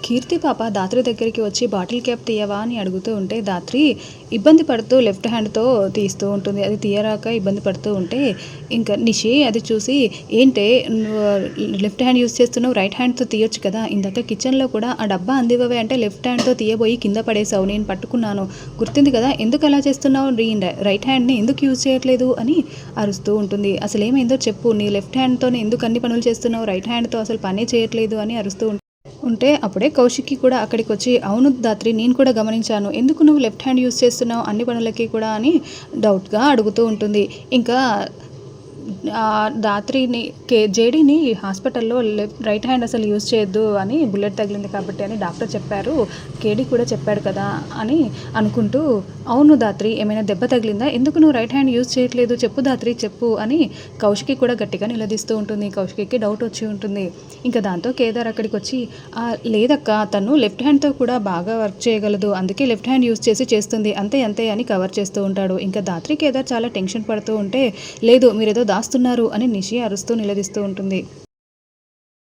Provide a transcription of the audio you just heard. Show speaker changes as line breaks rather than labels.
కీర్తి పాప దాత్రి దగ్గరికి వచ్చి బాటిల్ క్యాప్ తీయవా అని అడుగుతూ ఉంటే దాత్రి ఇబ్బంది పడుతూ లెఫ్ట్ హ్యాండ్తో తీస్తూ ఉంటుంది. అది తీయరాక ఇబ్బంది పడుతూ ఉంటే ఇంకా నిషి అది చూసి ఏంటే నువ్వు లెఫ్ట్ హ్యాండ్ యూస్ చేస్తున్నావు, రైట్ హ్యాండ్తో తీయొచ్చు కదా, ఇందాక కిచెన్లో కూడా ఆ డబ్బా అందివ్వవే అంటే లెఫ్ట్ హ్యాండ్తో తీయబోయి కింద పడేసావు, నేను పట్టుకున్నాను గుర్తుంది కదా, ఎందుకు అలా చేస్తున్నావు, రైట్ హ్యాండ్ని ఎందుకు యూజ్ చేయట్లేదు అని అరుస్తూ ఉంటుంది. అసలు ఏమైందో చెప్పు, నీ లెఫ్ట్ హ్యాండ్తోనే ఎందుకు అన్ని పనులు చేస్తున్నావు, రైట్ హ్యాండ్తో అసలు పనే చేయట్లేదు అని అరుస్తూ ఉంటే అప్పుడే కౌశిక్కి కూడా అక్కడికి వచ్చి అవును దాత్రి నేను కూడా గమనించాను, ఎందుకు నువ్వు లెఫ్ట్ హ్యాండ్ యూస్ చేస్తున్నావు అన్ని పనులకి కూడా అని డౌట్గా అడుగుతూ ఉంటుంది. ఇంకా రాత్రిని జేడీని హాస్పిటల్లో రైట్ హ్యాండ్ అసలు యూజ్ చేయొద్దు అని బుల్లెట్ తగిలింది కాబట్టి అని డాక్టర్ చెప్పారు, కేడీ కూడా చెప్పాడు కదా అని అనుకుంటూ అవును దాత్రి ఏమైనా దెబ్బ తగిలిందా, ఎందుకు నువ్వు రైట్ హ్యాండ్ యూజ్ చేయట్లేదు చెప్పు దాత్రి చెప్పు అని కౌశికి కూడా గట్టిగా నిలదీస్తూ ఉంటుంది. కౌశికి డౌట్ వచ్చి ఉంటుంది. ఇంకా దాంతో కేదార్ అక్కడికి వచ్చి లేదక్క తను లెఫ్ట్ హ్యాండ్తో కూడా బాగా వర్క్ చేయగలదు, అందుకే లెఫ్ట్ హ్యాండ్ యూజ్ చేస్తుంది అంతే అంతే అని కవర్ చేస్తూ ఉంటాడు. ఇంకా దాత్రి కేదార్ చాలా టెన్షన్ పడుతూ ఉంటే లేదు మీరేదో దాస్తున్నారు అని నిషి అరుస్తూ నిలదీస్తూ ఉంటుంది.